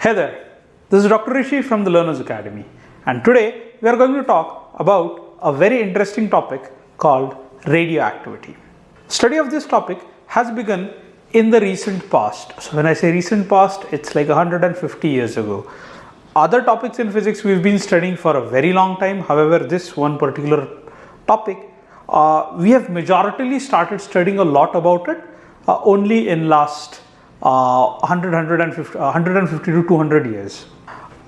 Hey there, this is Dr. Rishi from the Learners Academy, and today we are going to talk about a very interesting topic called radioactivity. Study of this topic has begun in the recent past. So when I say recent past, it's like 150 years ago. Other topics in physics we've been studying for a very long time. However, this one particular topic, we have majoritarily started studying a lot about it only in last 150 to 200 years.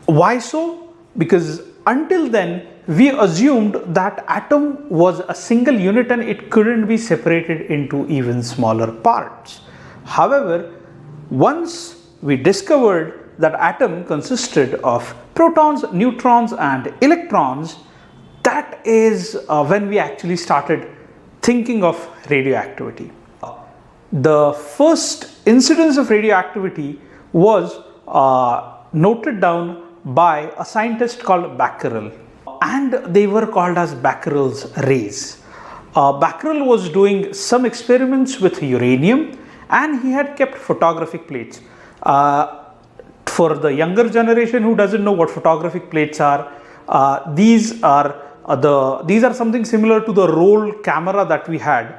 Why so? Because until then we assumed that atom was a single unit and it couldn't be separated into even smaller parts. However, once we discovered that atom consisted of protons, neutrons and electrons, that is when we actually started thinking of radioactivity. The first incidence of radioactivity was noted down by a scientist called Becquerel, and they were called as Becquerel's rays. Becquerel was doing some experiments with uranium and he had kept photographic plates. For the younger generation who doesn't know what photographic plates are, these are something similar to the roll camera that we had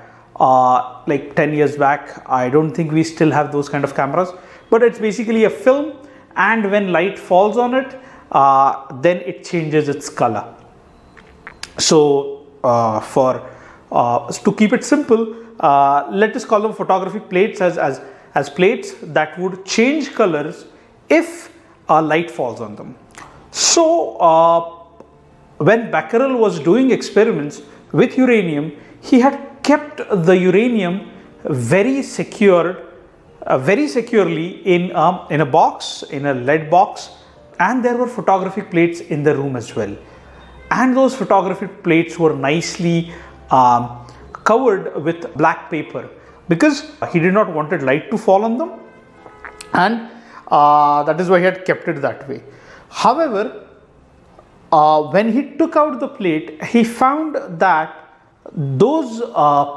like 10 years back. I don't think we still have those kind of cameras, but it's basically a film, and when light falls on it, then it changes its color. So to keep it simple, let us call them photographic plates as plates that would change colors if light falls on them. So when Becquerel was doing experiments with uranium, he had kept the uranium very securely in a box, in a lead box, and there were photographic plates in the room as well. And those photographic plates were nicely covered with black paper because he did not want light to fall on them, and that is why he had kept it that way. However, when he took out the plate, he found that those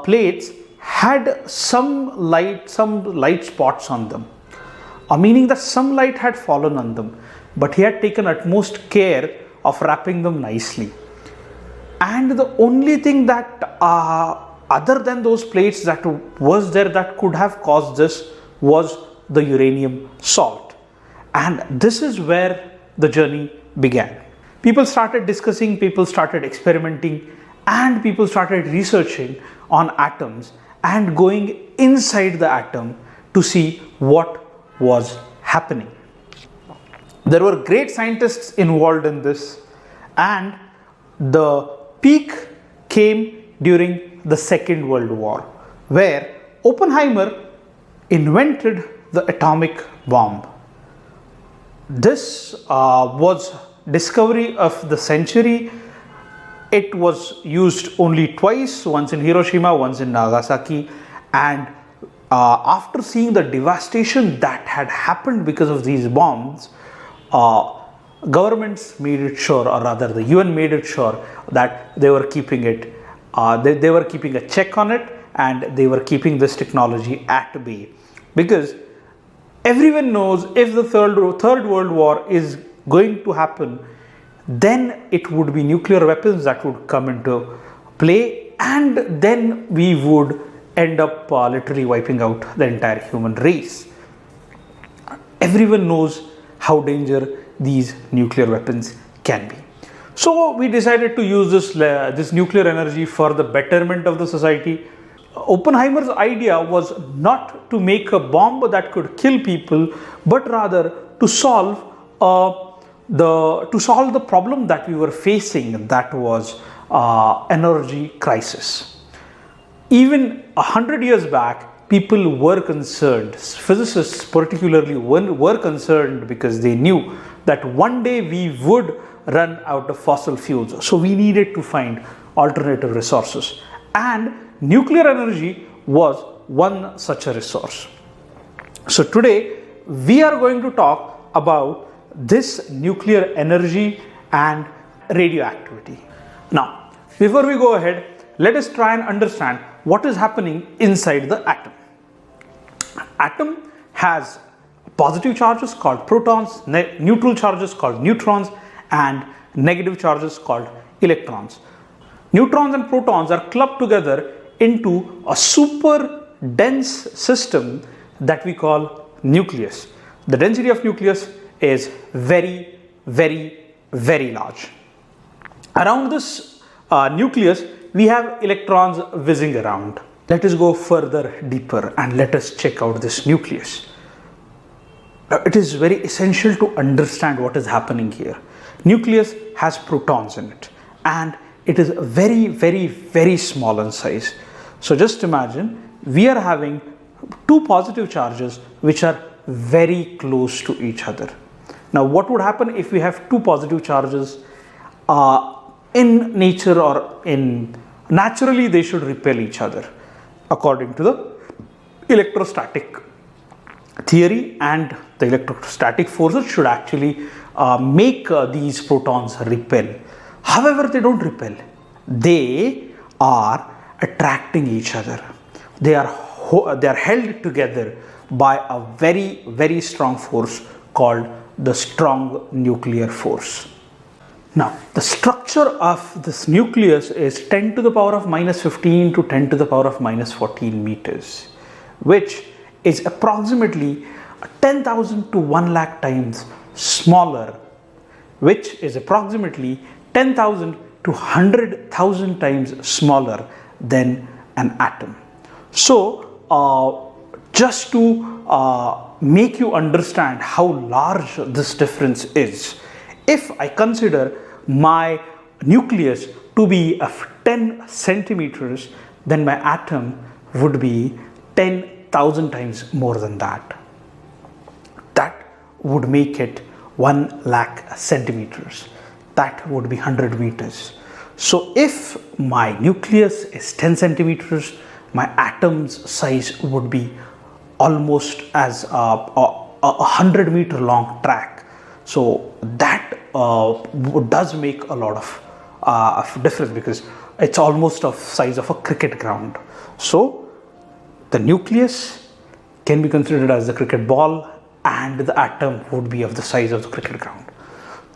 plates had some light spots on them, meaning that some light had fallen on them, but he had taken utmost care of wrapping them nicely. And the only thing that other than those plates that was there that could have caused this was the uranium salt. And this is where the journey began. People started discussing, people started experimenting, and people started researching on atoms and going inside the atom to see what was happening. There were great scientists involved in this, and the peak came during the Second World War, where Oppenheimer invented the atomic bomb. This was discovery of the century. It was used only twice, once in Hiroshima, once in Nagasaki, and after seeing the devastation that had happened because of these bombs, governments made it sure, or rather the UN made it sure, that they were keeping it, they were keeping a check on it, and they were keeping this technology at bay. Because everyone knows if the third World War is going to happen, then it would be nuclear weapons that would come into play, and then we would end up literally wiping out the entire human race. Everyone knows how dangerous these nuclear weapons can be. So we decided to use this nuclear energy for the betterment of the society. Oppenheimer's idea was not to make a bomb that could kill people, but rather to solve the problem that we were facing, that was energy crisis. Even 100 years back, people were concerned, physicists particularly were concerned, because they knew that one day we would run out of fossil fuels. So we needed to find alternative resources, and nuclear energy was one such a resource. So today we are going to talk about this nuclear energy and radioactivity. Now, before we go ahead, let us try and understand what is happening inside the atom. Atom has positive charges called protons, neutral charges called neutrons, and negative charges called electrons. Neutrons and protons are clubbed together into a super dense system that we call nucleus. The density of nucleus is very, very, very large. Around this nucleus, we have electrons whizzing around. Let us go further deeper and let us check out this nucleus. Now, it is very essential to understand what is happening here. Nucleus has protons in it, and it is very, very, very small in size. So just imagine we are having two positive charges which are very close to each other. Now, what would happen if we have two positive charges? In nature or naturally they should repel each other according to the electrostatic theory, and the electrostatic forces should actually make these protons repel. However, they don't repel. They are attracting each other. They are held together by a very, very strong force called the strong nuclear force. Now, the structure of this nucleus is 10 to the power of minus 15 to 10 to the power of minus 14 meters, which is approximately 10,000 to 1 lakh times smaller, which is approximately 10,000 to 100,000 times smaller than an atom. So, just to make you understand how large this difference is, if I consider my nucleus to be of 10 centimeters, then my atom would be 10,000 times more than that. That would make it 1 lakh centimeters. That would be 100 meters. So if my nucleus is 10 centimeters, my atom's size would be almost as a 100-meter long track. So that does make a lot of difference, because it's almost of size of a cricket ground. So the nucleus can be considered as the cricket ball, and the atom would be of the size of the cricket ground.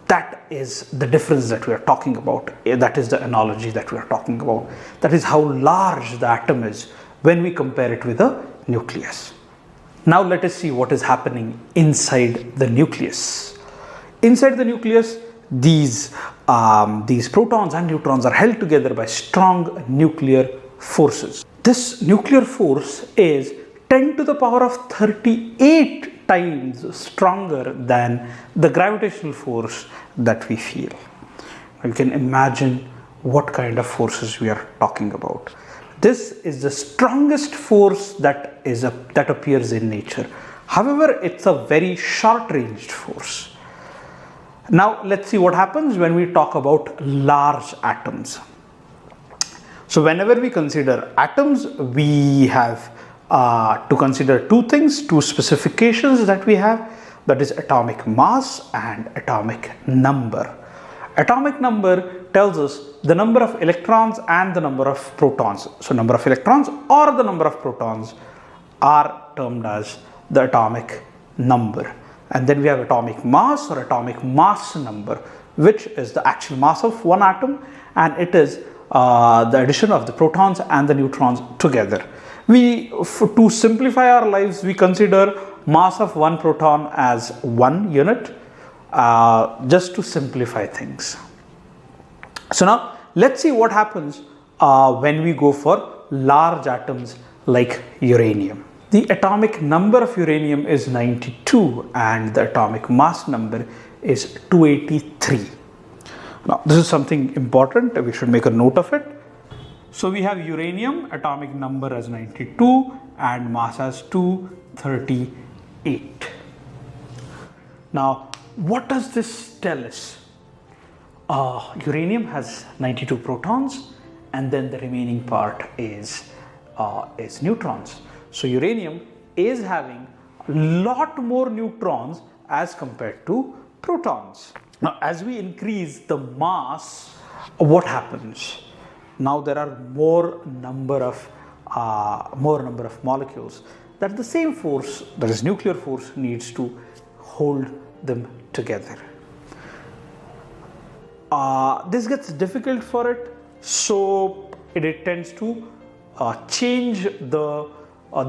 That is the difference that we are talking about. That is the analogy that we are talking about. That is how large the atom is when we compare it with a nucleus. Now let us see what is happening inside the nucleus. Inside the nucleus, these protons and neutrons are held together by strong nuclear forces. This nuclear force is 10 to the power of 38 times stronger than the gravitational force that we feel. You can imagine what kind of forces we are talking about. This is the strongest force that appears in nature. However, it's a very short-ranged force. Now, let's see what happens when we talk about large atoms. So, whenever we consider atoms, we have to consider two things, two specifications that we have, that is atomic mass and atomic number. Atomic number tells us the number of electrons and the number of protons. So, number of electrons or the number of protons are termed as the atomic number. And then we have atomic mass or atomic mass number, which is the actual mass of one atom, and it is the addition of the protons and the neutrons together. To simplify our lives, we consider mass of one proton as 1 unit, just to simplify things. So now let's see what happens when we go for large atoms like uranium. The atomic number of uranium is 92 and the atomic mass number is 283. Now this is something important, we should make a note of it. So we have uranium, atomic number as 92 and mass as 238. Now what does this tell us? Uranium has 92 protons, and then the remaining part is neutrons. So uranium is having a lot more neutrons as compared to protons. Now as we increase the mass, what happens? Now there are more number of molecules that the same force, that is nuclear force, needs to hold them together. This gets difficult for it, so it tends to change the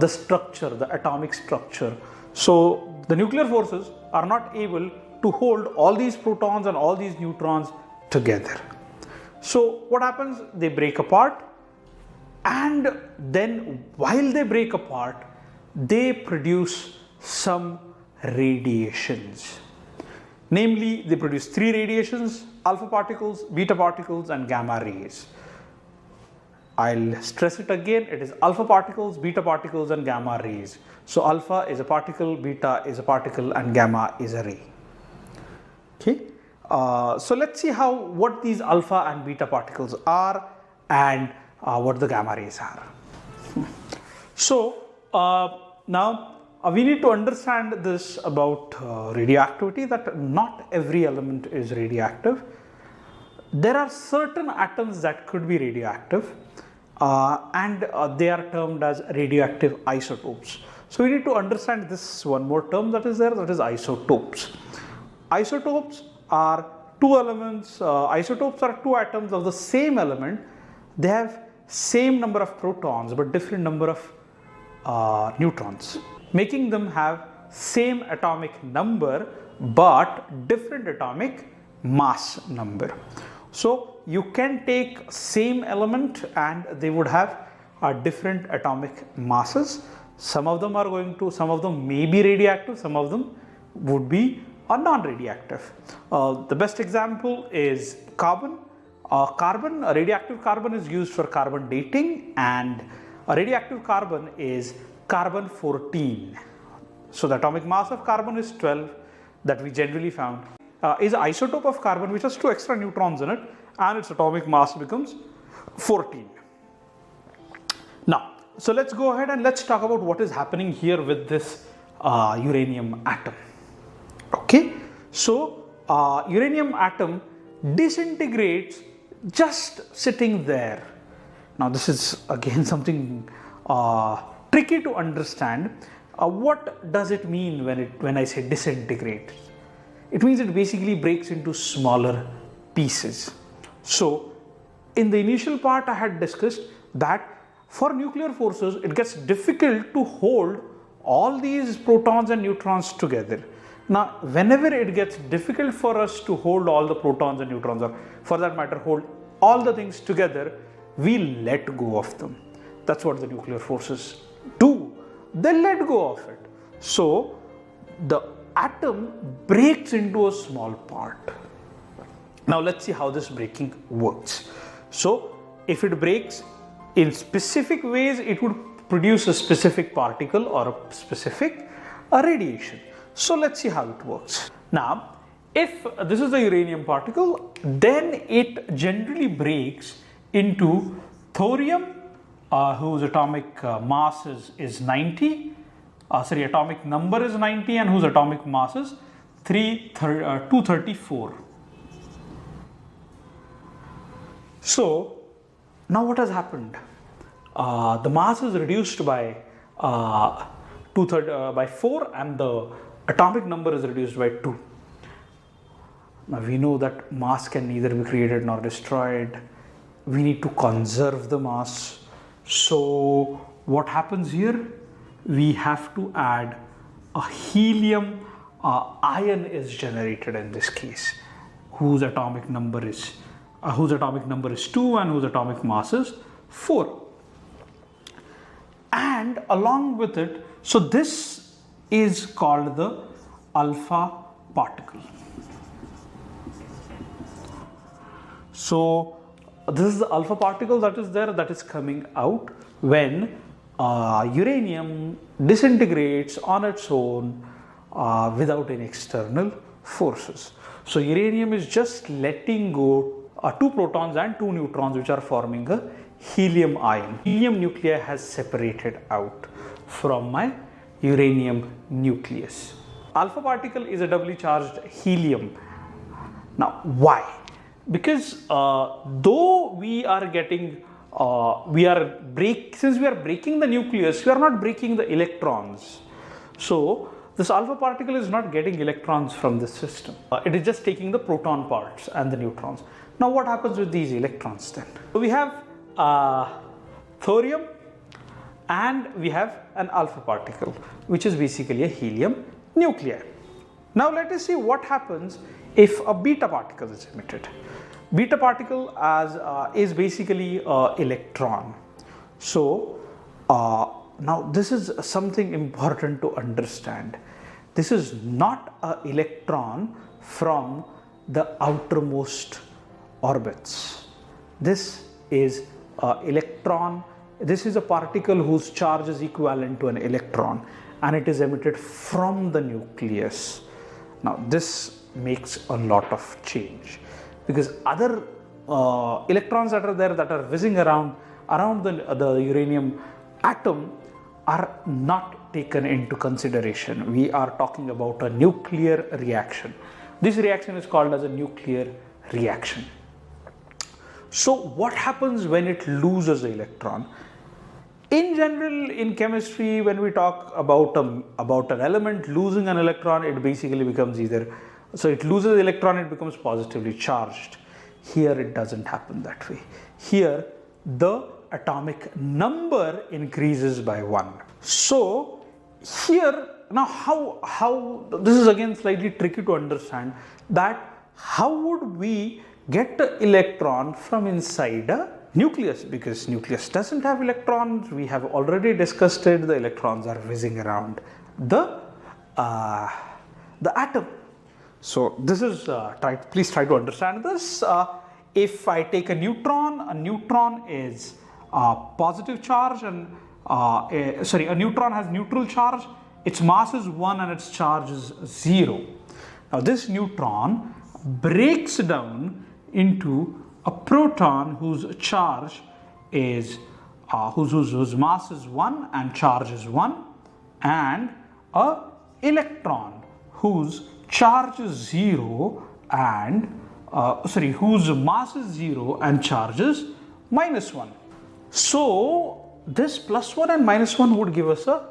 structure, the atomic structure. So the nuclear forces are not able to hold all these protons and all these neutrons together. So what happens? They break apart, and then while they break apart, they produce some radiations. Namely, they produce three radiations: alpha particles, beta particles, and gamma rays. I'll stress it again, it is alpha particles, beta particles, and gamma rays. So alpha is a particle, beta is a particle, and gamma is a ray. Okay. So let's see what these alpha and beta particles are and what the gamma rays are. So now we need to understand this about radioactivity, that not every element is radioactive. There are certain atoms that could be radioactive, and they are termed as radioactive isotopes. So we need to understand this one more term that is there, that is isotopes. Isotopes are two elements, isotopes are two atoms of the same element. They have same number of protons but different number of neutrons, making them have same atomic number but different atomic mass number. So you can take same element and they would have different atomic masses. Some of them may be radioactive, some of them would be non-radioactive. The best example is carbon. A radioactive carbon is used for carbon dating, and a radioactive carbon is carbon 14. So the atomic mass of carbon is 12 that we generally found. Is an isotope of carbon which has two extra neutrons in it, and its atomic mass becomes 14. Now, so let's go ahead and let's talk about what is happening here with this uranium atom. Okay, so uranium atom disintegrates just sitting there. Now this is again something tricky to understand. What does it mean when I say disintegrate? It means it basically breaks into smaller pieces. So in the initial part I had discussed that for nuclear forces it gets difficult to hold all these protons and neutrons together. Now whenever it gets difficult for us to hold all the protons and neutrons, or for that matter hold all the things together, we let go of them. That's what the nuclear forces do. They let go of it. So the atom breaks into a small part. Now let's see how this breaking works. So if it breaks in specific ways, it would produce a specific particle or a specific radiation. So let's see how it works. Now if this is the uranium particle, then it generally breaks into thorium, whose atomic mass is 90, atomic number is 90, and whose atomic mass is 234. So now what has happened? The mass is reduced by 4, and the atomic number is reduced by 2. Now we know that mass can neither be created nor destroyed. We need to conserve the mass. So what happens here? We have to add a helium ion is generated in this case, whose atomic number is 2 and whose atomic mass is 4. And along with it, so this is called the alpha particle. So this is the alpha particle that is there, that is coming out when uranium disintegrates on its own without any external forces. So uranium is just letting go 2 protons and 2 neutrons, which are forming a helium ion. Helium nuclei has separated out from my uranium nucleus. Alpha particle is a doubly charged helium. Now why? Because though we are getting since we are breaking the nucleus, we are not breaking the electrons. So this alpha particle is not getting electrons from this system. It is just taking the proton parts and the neutrons. Now what happens with these electrons then? So we have thorium and we have an alpha particle, which is basically a helium nuclei. Now let us see what happens if a beta particle is emitted. Beta particle is basically an electron. So now this is something important to understand. This is not an electron from the outermost orbits. This is an electron. This is a particle whose charge is equivalent to an electron, and it is emitted from the nucleus. Now this makes a lot of change, because other electrons that are there, that are whizzing around the uranium atom, are not taken into consideration. We are talking about a nuclear reaction. This reaction is called as a nuclear reaction. So what happens when it loses an electron? In general, in chemistry, when we talk about an element losing an electron, it basically becomes so it loses the electron, it becomes positively charged. Here it doesn't happen that way. Here the atomic number increases by 1. So here, now how this is again slightly tricky to understand, that how would we get the electron from inside a nucleus, because nucleus doesn't have electrons. We have already discussed it. The electrons are whizzing around the atom. So this is please try to understand this. If I take a neutron is positive charge, and a neutron has neutral charge. Its mass is 1 and its charge is 0. Now this neutron breaks down into a proton whose charge is whose mass is 1 and charge is 1, and a electron whose charge is 0 and whose mass is 0 and charge is -1. So this +1 and -1 would give us a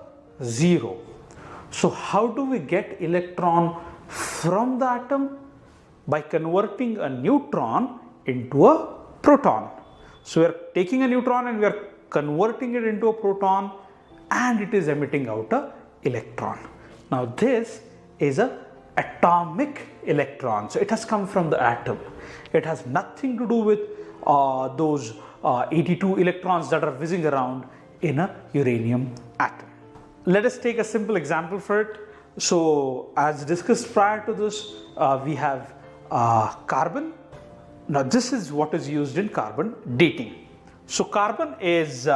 0. So how do we get electron from the atom? By converting a neutron into a proton. So we are taking a neutron and we are converting it into a proton, and it is emitting out an electron. Now this is an atomic electron. So it has come from the atom. It has nothing to do with those 82 electrons that are whizzing around in a uranium atom. Let us take a simple example for it. So as discussed prior to this, we have carbon. Now this is what is used in carbon dating. So carbon is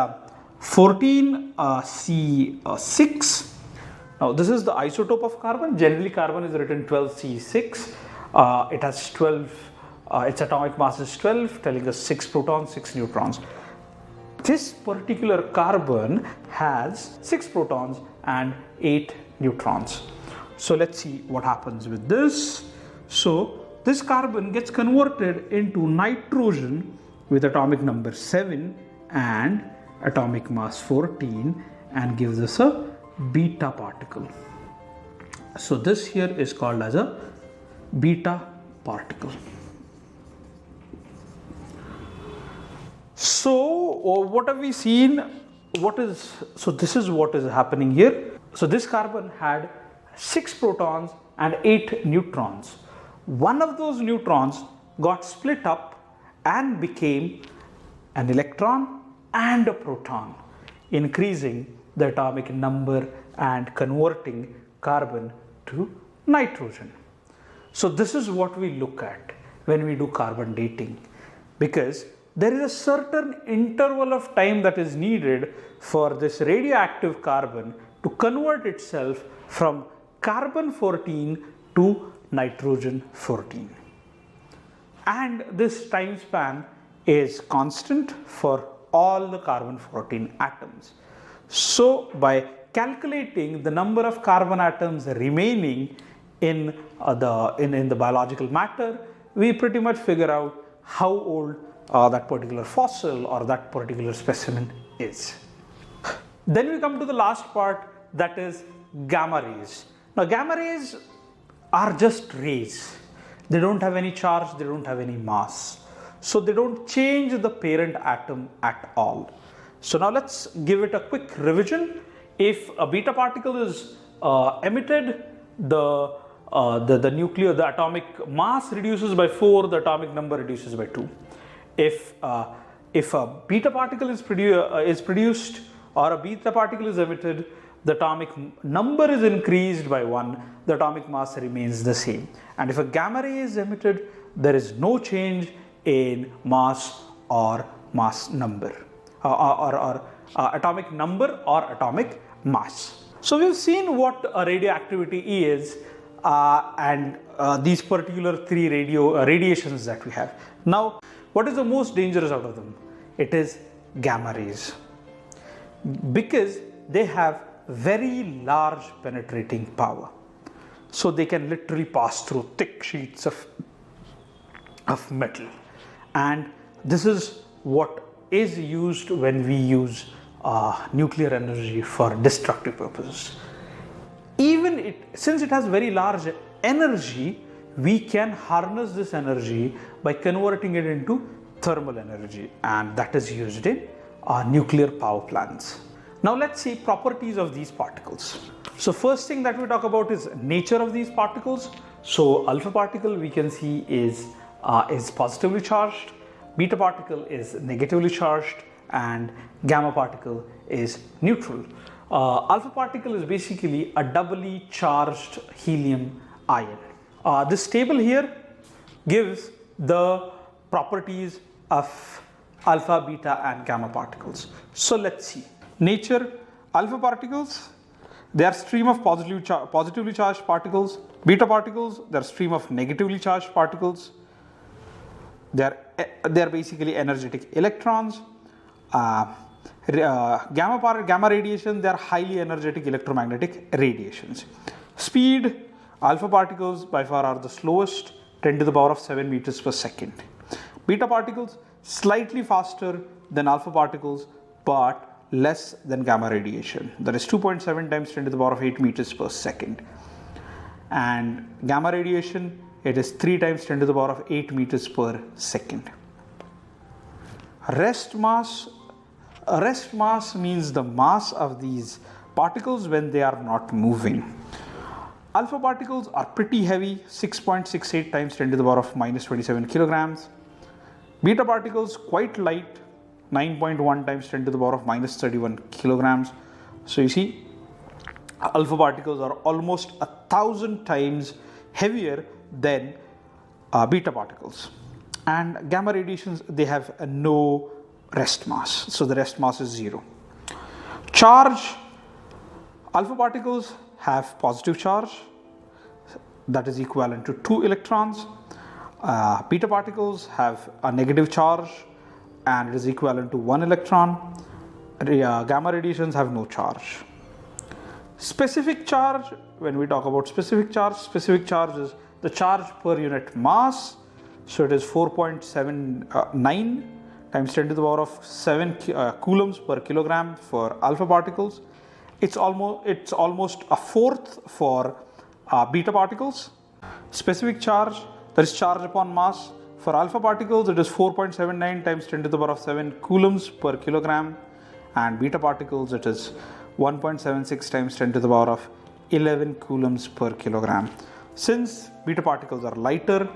14C6. Now this is the isotope of carbon. Generally carbon is written 12C6. It has 12, its atomic mass is 12, telling us 6 protons, 6 neutrons. This particular carbon has 6 protons and 8 neutrons. So let's see what happens with this. So this carbon gets converted into nitrogen with atomic number 7 and atomic mass 14, and gives us a beta particle. So this here is called as a beta particle. So what have we seen? So this is what is happening here. So this carbon had 6 protons and 8 neutrons. One of those neutrons got split up and became an electron and a proton, increasing the atomic number and converting carbon to nitrogen. So this is what we look at when we do carbon dating, because there is a certain interval of time that is needed for this radioactive carbon to convert itself from carbon 14 to nitrogen 14. And this time span is constant for all the carbon 14 atoms. So by calculating the number of carbon atoms remaining in the biological matter, we pretty much figure out how old that particular fossil or that particular specimen is. Then we come to the last part, that is gamma rays. Now gamma rays are just rays. They don't have any charge, they don't have any mass. So they don't change the parent atom at all. So now let's give it a quick revision. If a beta particle is emitted, the atomic mass reduces by 4, the atomic number reduces by 2. If a beta particle is produced or a beta particle is emitted, the atomic number is increased by 1, the atomic mass remains the same. And if a gamma ray is emitted, there is no change in mass or mass number or atomic number or atomic mass. So we've seen what a radioactivity is and these particular 3 radiations that we have. Now, what is the most dangerous out of them? It is gamma rays, because they have very large penetrating power. So they can literally pass through thick sheets of metal. And this is what is used when we use nuclear energy for destructive purposes. Since it has very large energy, we can harness this energy by converting it into thermal energy, and that is used in nuclear power plants. Now let's see properties of these particles. So first thing that we talk about is nature of these particles. So alpha particle we can see is positively charged, beta particle is negatively charged, and gamma particle is neutral. Alpha particle is basically a doubly charged helium ion. This table here gives the properties of alpha, beta and gamma particles. So let's see. Nature: alpha particles, they are stream of positively charged particles. Beta particles, they are stream of negatively charged particles. They are basically energetic electrons. Gamma radiation, they are highly energetic electromagnetic radiations. Speed: alpha particles by far are the slowest, 10 to the power of 7 meters per second. Beta particles slightly faster than alpha particles but less than gamma radiation, that is 2.7 times 10 to the power of 8 meters per second. And gamma radiation, it is 3 times 10 to the power of 8 meters per second. Rest mass means the mass of these particles when they are not moving. Alpha particles are pretty heavy, 6.68 times 10 to the power of minus 27 kilograms. Beta particles quite light, 9.1 times 10 to the power of minus 31 kilograms. So you see, alpha particles are almost 1,000 times heavier than beta particles. And gamma radiations, they have no rest mass, so the rest mass is 0. Charge: alpha particles have positive charge, that is equivalent to 2 electrons. Beta particles have a negative charge and it is equivalent to 1 electron. Gamma radiations have no charge. Specific charge: when we talk about specific charge is the charge per unit mass. So it is 4.79 times 10 to the power of 7 coulombs per kilogram for alpha particles. It's almost a fourth for beta particles. Specific charge, that is charge upon mass. For alpha particles, it is 4.79 times 10 to the power of 7 coulombs per kilogram, and beta particles, it is 1.76 times 10 to the power of 11 coulombs per kilogram. Since beta particles are lighter,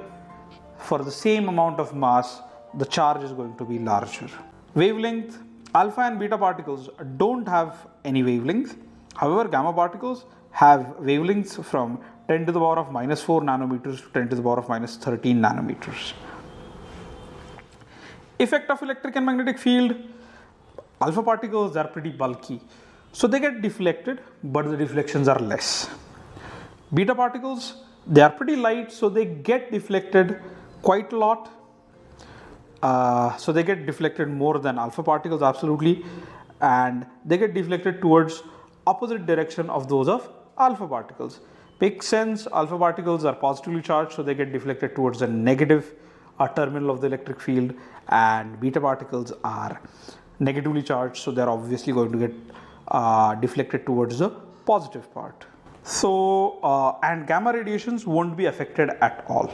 for the same amount of mass, the charge is going to be larger. Wavelength: alpha and beta particles don't have any wavelength. However, gamma particles have wavelengths from 10 to the power of minus 4 nanometers to 10 to the power of minus 13 nanometers. Effect of electric and magnetic field: alpha particles are pretty bulky, so they get deflected, but the deflections are less. Beta particles, they are pretty light, so they get deflected quite a lot. So they get deflected more than alpha particles, absolutely, and they get deflected towards opposite direction of those of alpha particles. Makes sense. Alpha particles are positively charged, so they get deflected towards the negative terminal of the electric field, and beta particles are negatively charged, so they're obviously going to get deflected towards the positive part. So, and gamma radiations won't be affected at all.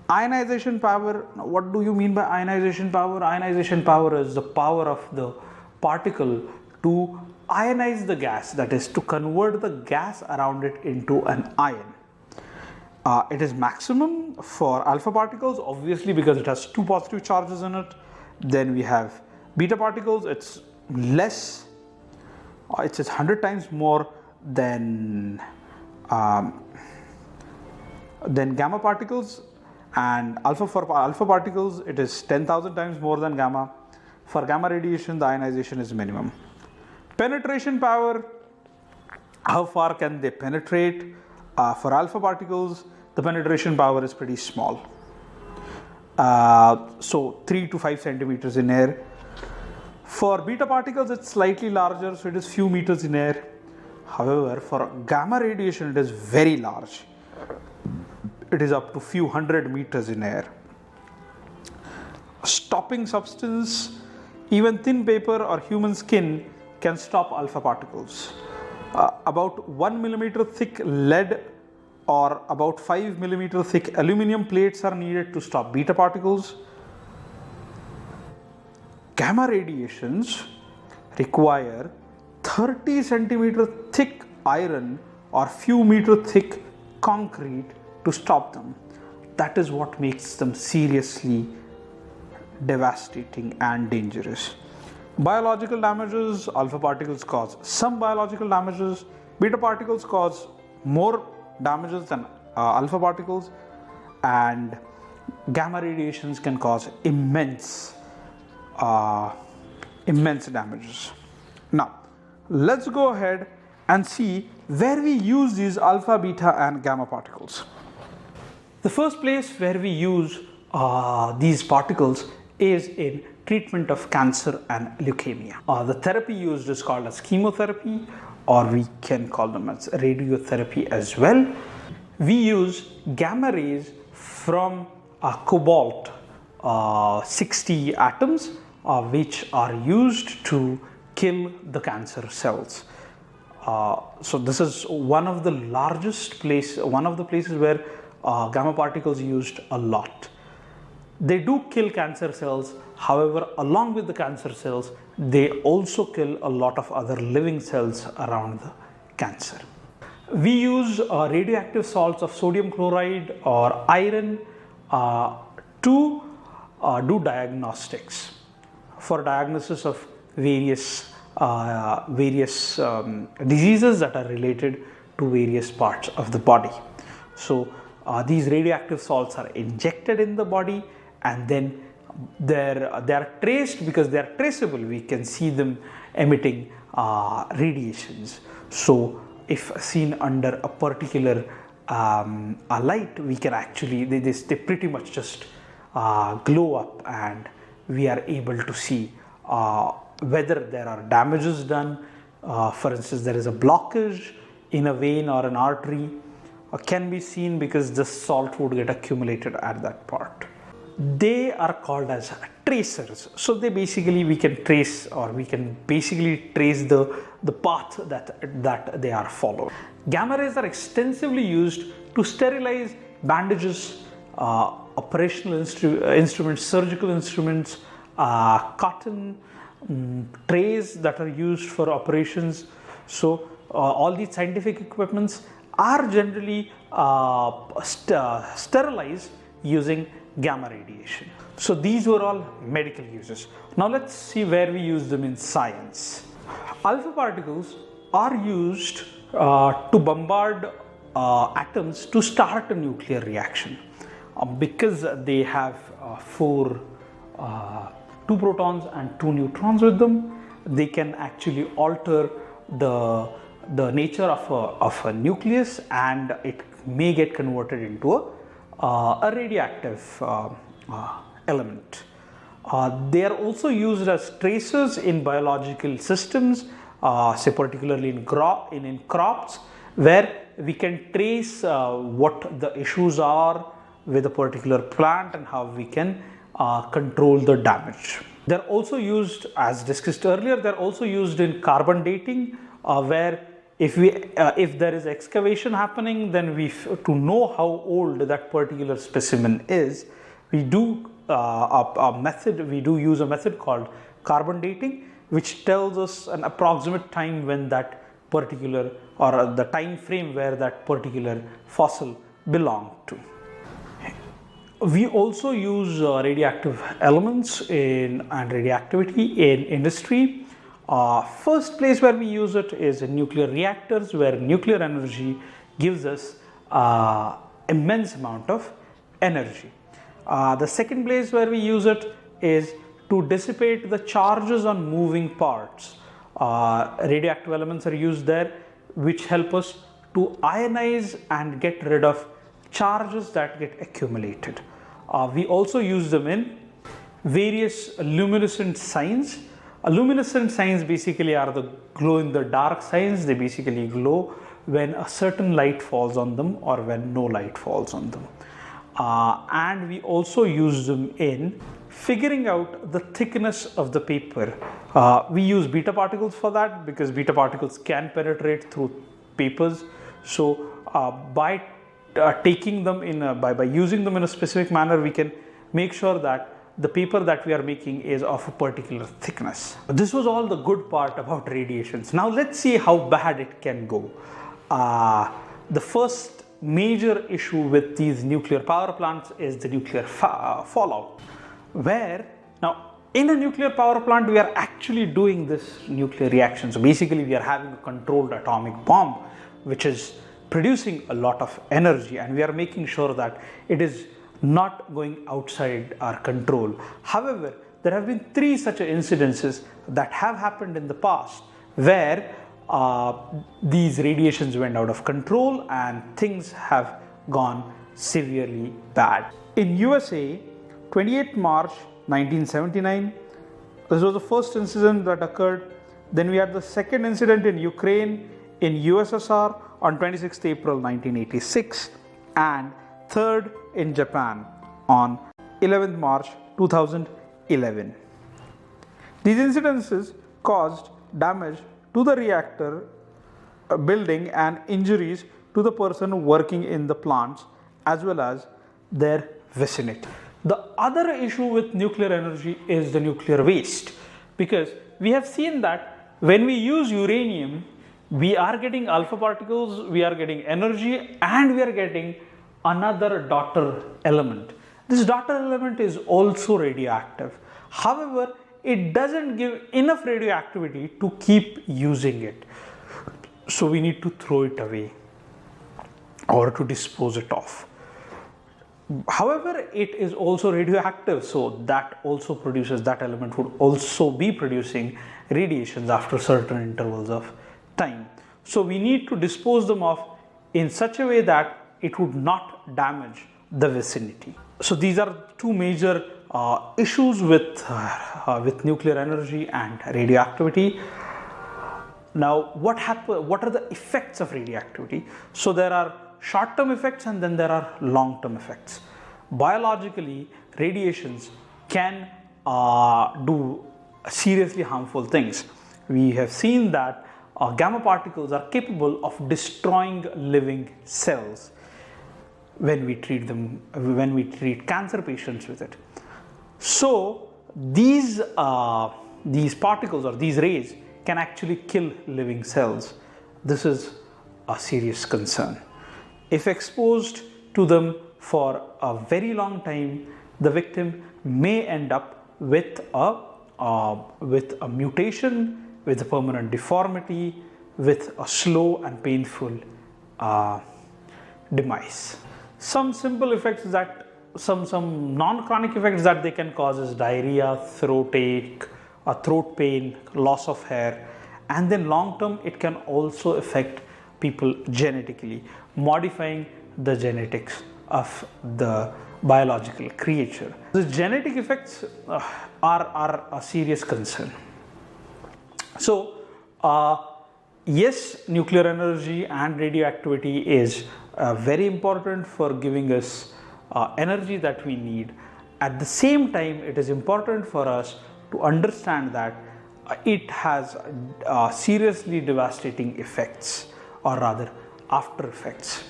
Ionization power, what do you mean by ionization power? Ionization power is the power of the particle to ionize the gas, that is to convert the gas around it into an ion. It is maximum for alpha particles, obviously, because it has 2 positive charges in it. Then we have beta particles, it's less, it's 100 times more than gamma particles, and for alpha particles it is 10,000 times more than gamma. For gamma radiation, the ionization is minimum. Penetration power, how far can they penetrate? For alpha particles, the penetration power is pretty small, so 3 to 5 centimeters in air. For beta particles, it's slightly larger, so it is few meters in air. However, for gamma radiation, it is very large. It is up to few hundred meters in air. Stopping substance, even thin paper or human skin can stop alpha particles. About 1 millimeter thick lead or about 5 millimeter thick aluminum plates are needed to stop beta particles. Gamma radiations require 30 centimeter thick iron or few meter thick concrete to stop them. That is what makes them seriously devastating and dangerous. Biological damages, alpha particles cause some biological damages, beta particles cause more damages than alpha particles, and gamma radiations can cause immense damages. Now, let's go ahead and see where we use these alpha, beta and gamma particles. The first place where we use these particles is in treatment of cancer and leukemia. The therapy used is called as chemotherapy, or we can call them as radiotherapy as well. We use gamma rays from cobalt 60 atoms, which are used to kill the cancer cells. So this is one of the places where gamma particles used a lot. They do kill cancer cells, however, along with the cancer cells, they also kill a lot of other living cells around the cancer. We use radioactive salts of sodium chloride or iron to do diagnostics for diagnosis of various diseases that are related to various parts of the body. So these radioactive salts are injected in the body, and then they are traced. Because they are traceable, we can see them emitting radiations. So if seen under a particular light, we can actually, they pretty much just glow up, and we are able to see whether there are damages done. For instance, there is a blockage in a vein or an artery, can be seen because the salt would get accumulated at that part. They are called as tracers. So we can trace the path that they are following. Gamma rays are extensively used to sterilize bandages, operational instruments, surgical instruments, cotton trays that are used for operations. So all these scientific equipments are generally sterilized using gamma radiation. So these were all medical uses. Now let's see where we use them in science. Alpha particles are used to bombard atoms to start a nuclear reaction. Because they have 2 protons and 2 neutrons with them, they can actually alter the nature of a nucleus, and it may get converted into a radioactive element. They are also used as tracers in biological systems, say particularly in crops, where we can trace what the issues are, with a particular plant and how we can control the damage. They're also used, as discussed earlier, they're also used in carbon dating, where if there is excavation happening, then to know how old that particular specimen is, we do use a method called carbon dating, which tells us an approximate time when that particular, or the time frame where that particular fossil belonged to. We also use radioactive elements and radioactivity in industry. First place where we use it is in nuclear reactors, where nuclear energy gives us immense amount of energy. The second place where we use it is to dissipate the charges on moving parts. Radioactive elements are used there, which help us to ionize and get rid of charges that get accumulated. We also use them in various luminescent signs. Luminescent signs basically are the glow in the dark signs. They basically glow when a certain light falls on them or when no light falls on them. And we also use them in figuring out the thickness of the paper. We use beta particles for that because beta particles can penetrate through papers. So by taking them in by using them in a specific manner, we can make sure that the paper that we are making is of a particular thickness. This was all the good part about radiations. Now let's see how bad it can go. The first major issue with these nuclear power plants is the nuclear fallout, where now in a nuclear power plant we are actually doing this nuclear reaction. So basically we are having a controlled atomic bomb which is producing a lot of energy, and we are making sure that it is not going outside our control. However, there have been 3 such incidences that have happened in the past where these radiations went out of control and things have gone severely bad. In USA, 28 March 1979, this was the first incident that occurred. Then we had the second incident in Ukraine, in USSR on 26th April 1986, and third in Japan on 11th March 2011. These incidences caused damage to the reactor building and injuries to the person working in the plants as well as their vicinity. The other issue with nuclear energy is the nuclear waste, because we have seen that when we use uranium, we are getting alpha particles, we are getting energy, and we are getting another daughter element. This daughter element is also radioactive. However, it doesn't give enough radioactivity to keep using it. So we need to throw it away or to dispose it off. However, it is also radioactive, so that also produces, that element would also be producing radiations after certain intervals of time. So we need to dispose them off in such a way that it would not damage the vicinity. So these are 2 major issues with nuclear energy and radioactivity. Now, what are the effects of radioactivity? So there are short-term effects and then there are long-term effects. Biologically, radiations can do seriously harmful things. We have seen that gamma particles are capable of destroying living cells when we treat cancer patients with it. So these particles or these rays can actually kill living cells. This is a serious concern. If exposed to them for a very long time, the victim may end up with a mutation, with a permanent deformity, with a slow and painful demise. Some simple effects that, some non-chronic effects that they can cause is diarrhea, throat ache, throat pain, loss of hair, and then long term it can also affect people genetically, modifying the genetics of the biological creature. The genetic effects are a serious concern. So yes, nuclear energy and radioactivity is very important for giving us energy that we need. At the same time, it is important for us to understand that it has seriously devastating effects, or rather after effects.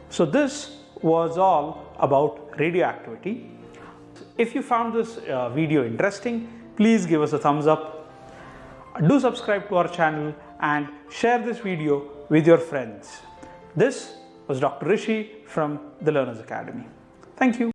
So this was all about radioactivity. If you found this video interesting, please give us a thumbs up. Do subscribe to our channel and share this video with your friends. This was Dr. Rishi from the Learners Academy. Thank you.